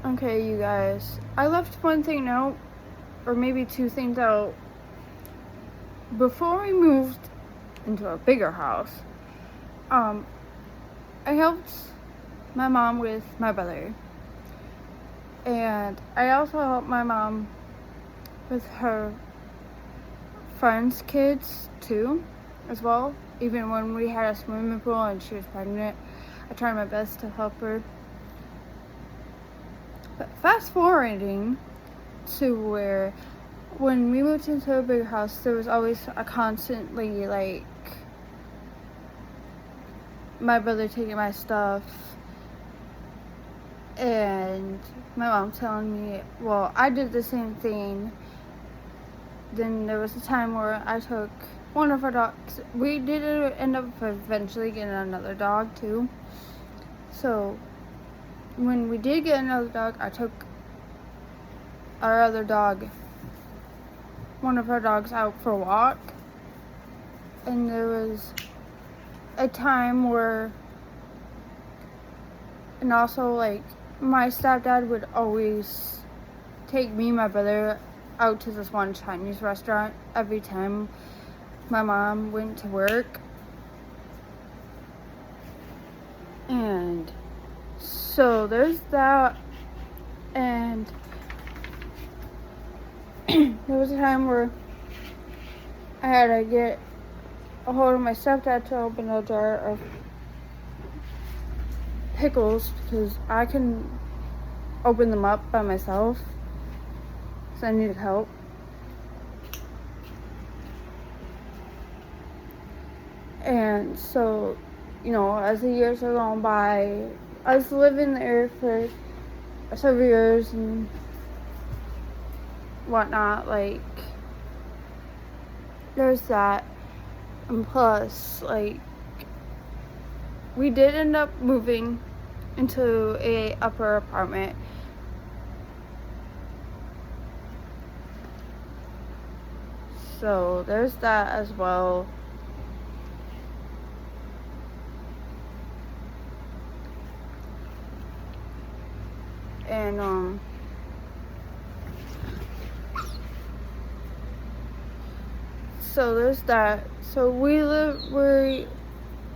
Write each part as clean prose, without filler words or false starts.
Okay, you guys. I left one thing out, or maybe two things out. Before we moved into a bigger house, I helped my mom with my brother. And I also helped my mom with her friends' kids too, as well. Even when we had a swimming pool and she was pregnant, I tried my best to help her. But fast forwarding to where when we moved into a bigger house, there was always a constantly like my brother taking my stuff and my mom telling me, well, I did the same thing. Then there was a time where I took one of our dogs. We did end up eventually getting another dog too. So when we did get another dog, I took our other dog, one of our dogs, out for a walk. And there was a time where, and also like my stepdad would always take me and my brother out to this one Chinese restaurant every time my mom went to work. And so there's that. And there was a time where I had to get a hold of my stepdad to open a jar of pickles because I couldn't open them up by myself. So I needed help. And so, as the years are going by, I was living there for several years and whatnot. Like, there's that. And plus, like, we did end up moving into a upper apartment. So there's that as well. And so there's that. So we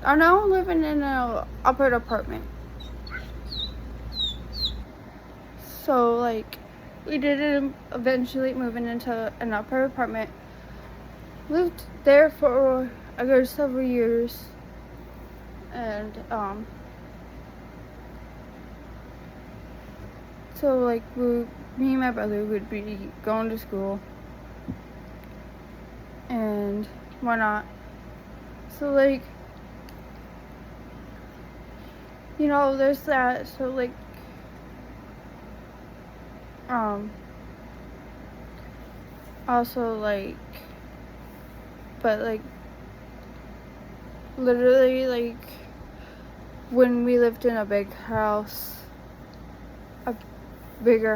are now living in an upper apartment. So like we did eventually moving into an upper apartment. Lived there for a good several years. And so like me and my brother would be going to school and whatnot. So like, there's that. So like, also like, but like, literally like, when we lived in a bigger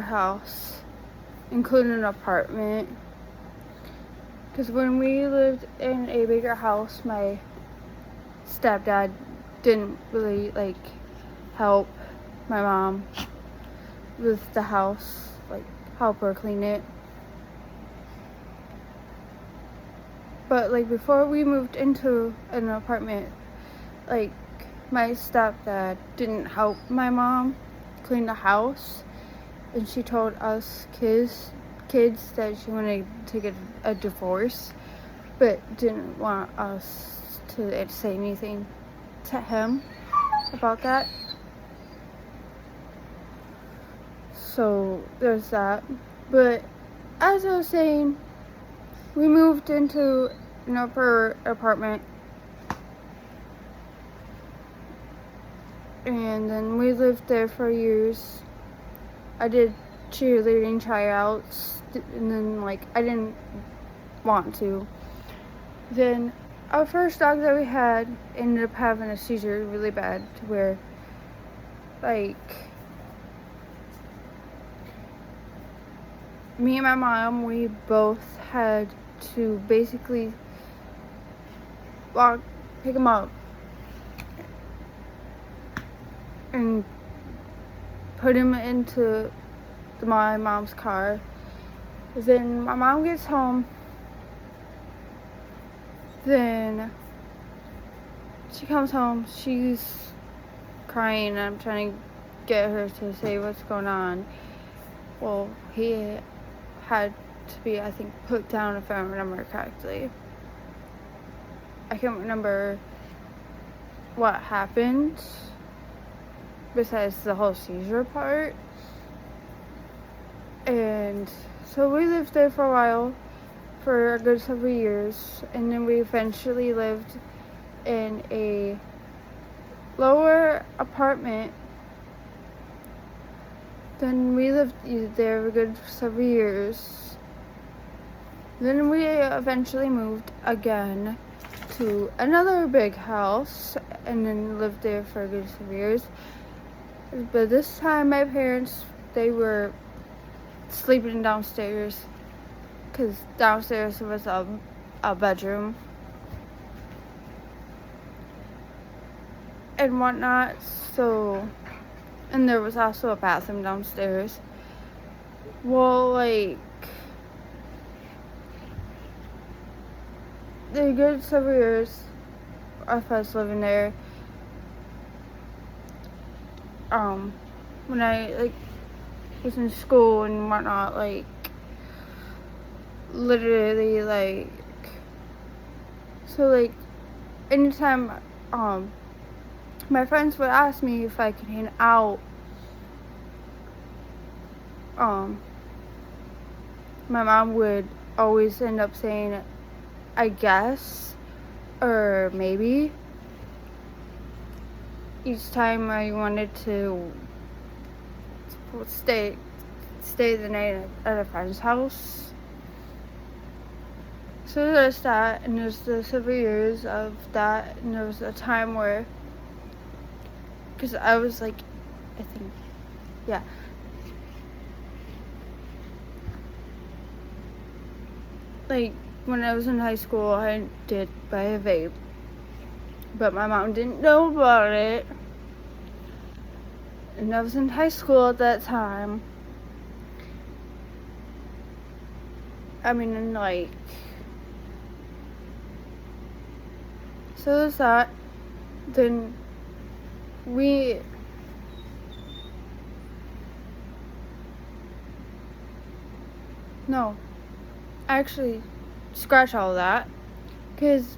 house, including an apartment. Because when we lived in a bigger house, my stepdad didn't really like help my mom with the house, like help her clean it. But like before we moved into an apartment, like my stepdad didn't help my mom clean the house, and she told us kids that she wanted to get a divorce, but didn't want us to say anything to him about that. So there's that. But as I was saying, we moved into an upper apartment, and then we lived there for years. I did cheerleading tryouts, and then like I didn't want to. Then our first dog that we had ended up having a seizure really bad, to where like me and my mom, we both had to basically pick him up and put put him into my mom's car. Then my mom gets home. Then she comes home. She's crying, and I'm trying to get her to say what's going on. Well, he had to be, I think, put down, if I remember correctly. I can't remember what happened besides the whole seizure part. And so we lived there for a while, for a good several years, and then we eventually lived in a lower apartment. Then we lived there for a good several years. Then we eventually moved again to another big house, and then lived there for a good several years. But this time my parents, they were sleeping downstairs, because downstairs was a bedroom and whatnot. So, and there was also a bathroom downstairs. Well, like, the good several years of us living there, when I was in school and whatnot, literally, so anytime my friends would ask me if I could hang out, my mom would always end up saying, I guess, or maybe, each time I wanted to stay the night at a friend's house. So there's that, and there's the several years of that, and there was a time where, because I was I think, yeah. When I was in high school, I did buy a vape, but my mom didn't know about it. And I was in high school at that time. So there's that. Then actually, scratch all that, because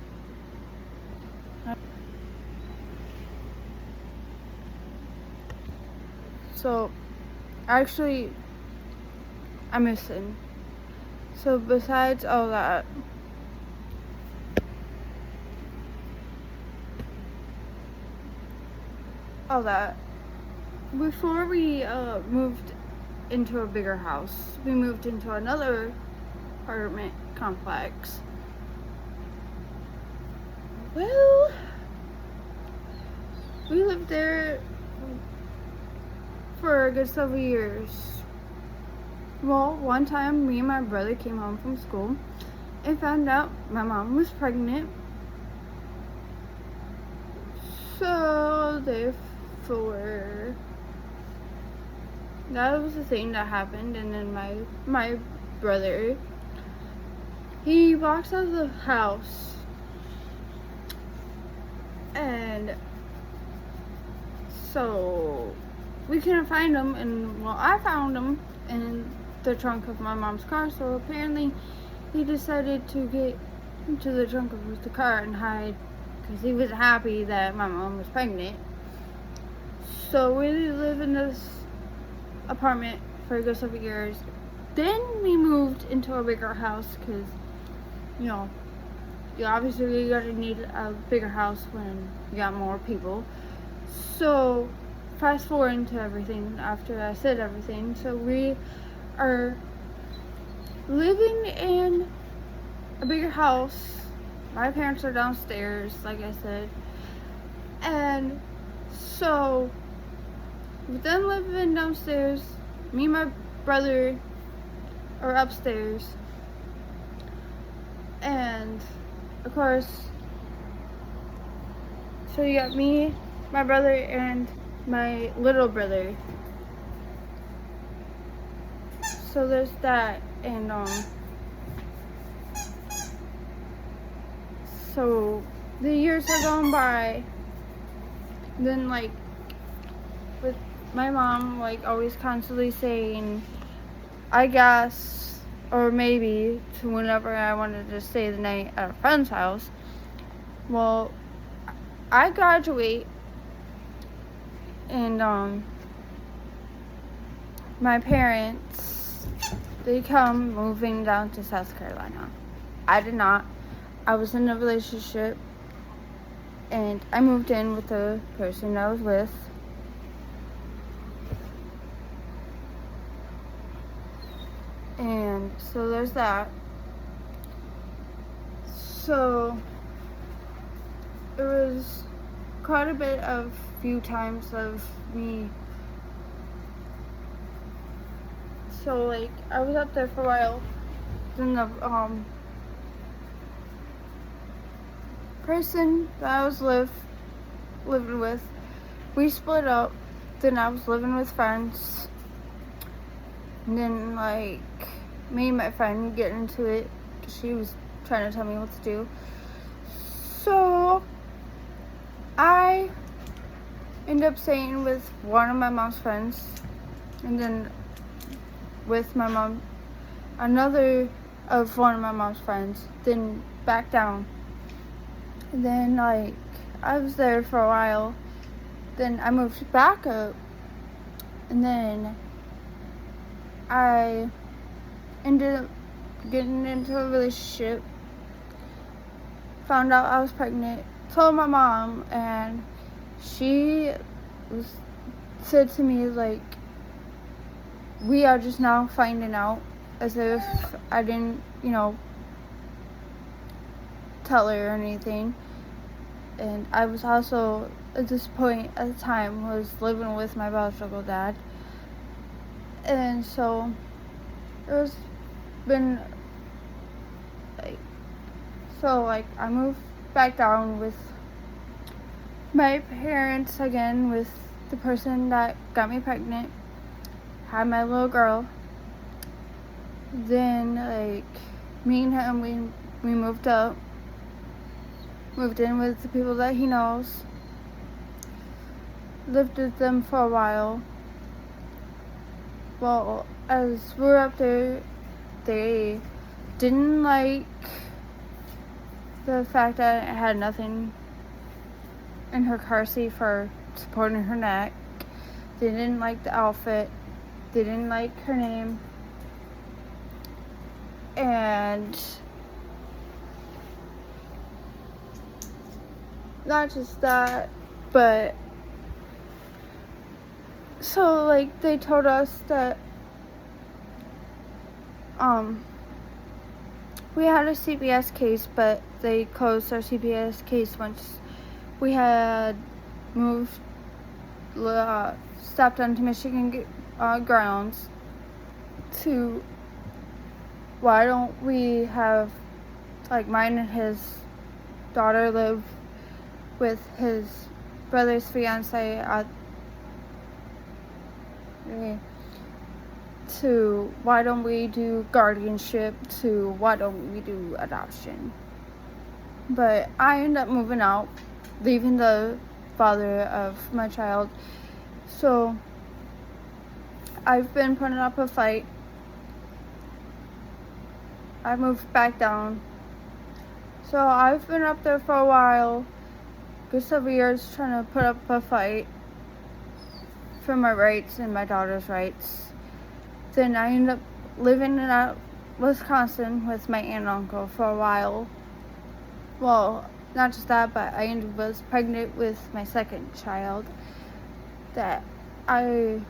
I'm missing. So besides all that, before we moved into a bigger house, we moved into another apartment complex. Well, we lived there for a good several years. Well, one time me and my brother came home from school and found out my mom was pregnant. So therefore, that was the thing that happened. And then my brother, he walks out of the house, and so we couldn't find him, and I found him in the trunk of my mom's car. So apparently he decided to get into the trunk of the car and hide, because he was happy that my mom was pregnant. So we lived in this apartment for a good several years. Then we moved into a bigger house, because obviously you gotta need a bigger house when you got more people. So fast forward into everything after I said everything. So we are living in a bigger house. My parents are downstairs, like I said. And so with them living downstairs, me and my brother are upstairs. And of course, so you got me, my brother, and my little brother. so there's that, and so the years are going by. Then, like, with my mom, like, always constantly saying, I guess, or maybe, to whenever I wanted to stay the night at a friend's house. Well, I graduate, and my parents, they come moving down to South Carolina. I did not. I was in a relationship, and I moved in with the person I was with. And so there's that. So it was quite a bit of few times of me. So, like, I was up there for a while. Then the person that I was living with, we split up. Then I was living with friends. And then, like, me and my friend get into it. She was trying to tell me what to do. So I ended up staying with one of my mom's friends, and then with my mom, another of one of my mom's friends, then back down. And then, like, I was there for a while. Then I moved back up, and then I ended up getting into a relationship, found out I was pregnant, told my mom, and she said to me, like, we are just now finding out, as if I didn't, tell her or anything. And I was also, at this point at the time, was living with my biological dad. And so it was been like, I moved back down with my parents again, with the person that got me pregnant, had my little girl. Then, like, me and him, we moved in with the people that he knows, lived with them for a while. Well, as we were up there, they didn't like the fact that I had nothing in her car seat for supporting her neck. They didn't like the outfit. They didn't like her name. And not just that, but so, like, they told us that we had a CPS case, but they closed our CPS case once we had stepped onto Michigan grounds. To why don't we have, like, mine and his daughter live with his brother's fiance to why don't we do guardianship, to why don't we do adoption. But I ended up moving out, leaving the father of my child. So I've been putting up a fight. I moved back down. So I've been up there for a while, good several years, trying to put up a fight for my rights and my daughter's rights. Then I ended up living in Wisconsin with my aunt and uncle for a while. Well, not just that, but I was pregnant with my second child that I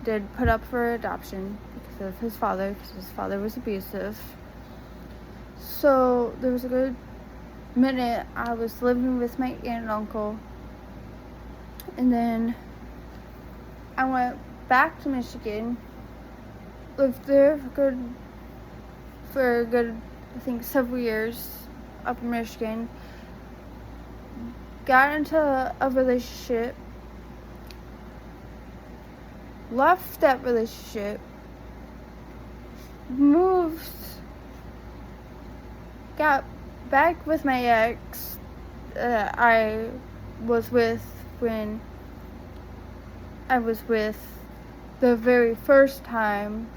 did put up for adoption because of his father, because his father was abusive. So there was a good minute I was living with my aunt and uncle, and then I went back to Michigan, lived there for a good, I think, several years up in Michigan. Got into a relationship, left that relationship, moved, got back with my ex that I was with when I was with the very first time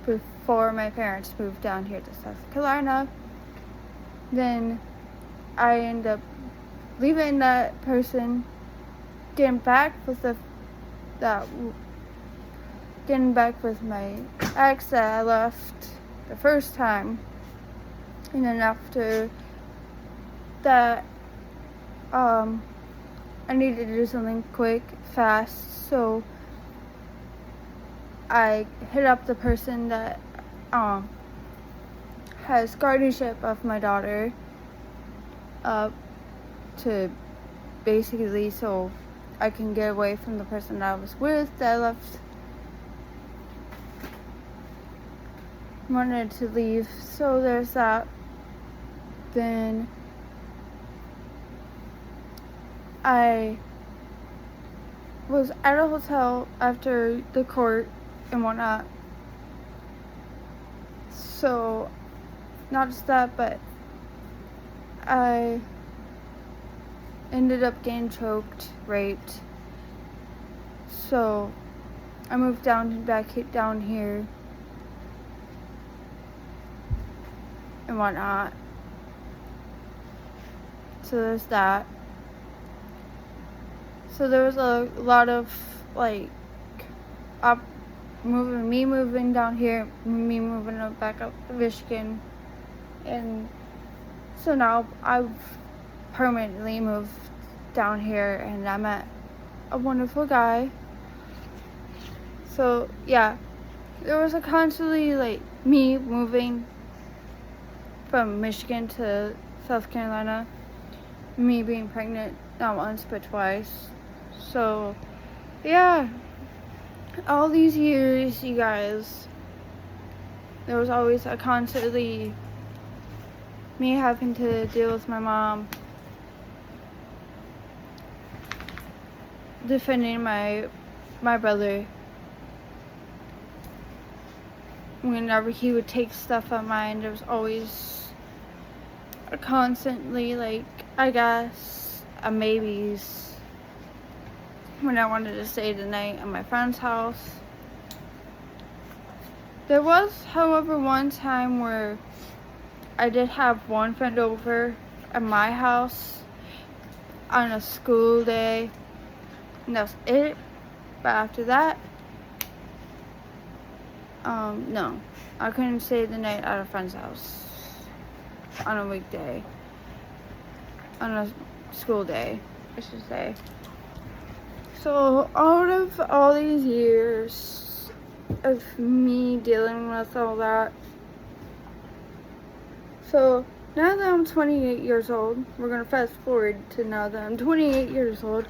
before my parents moved down here to South Carolina. Then I ended up leaving that person, getting back with my ex that I left the first time, and then after that, I needed to do something quick, fast, so I hit up the person that has guardianship of my daughter, to basically so I can get away from the person that I was with that I left. Wanted to leave, so there's that. Then I was at a hotel after the court and whatnot. So, not just that, but I ended up getting choked, raped. So, I moved back down here and whatnot. So there's that. So there was a lot of me moving down here, me moving back up to Michigan, and so now I've permanently moved down here, and I met a wonderful guy. So yeah, there was a constantly me moving from Michigan to South Carolina, me being pregnant not once but twice. So yeah, all these years, you guys, there was always a constantly me having to deal with my mom, defending my brother whenever he would take stuff of mine. There was always a constantly I guess a maybes when I wanted to stay the night at my friend's house. There was, however, one time where I did have one friend over at my house on a school day, and that was it. But after that, no, I couldn't stay the night at a friend's house on a weekday, on a school day, I should say. So out of all these years of me dealing with all that, so now that I'm 28 years old, we're gonna fast forward to now that I'm 28 years old.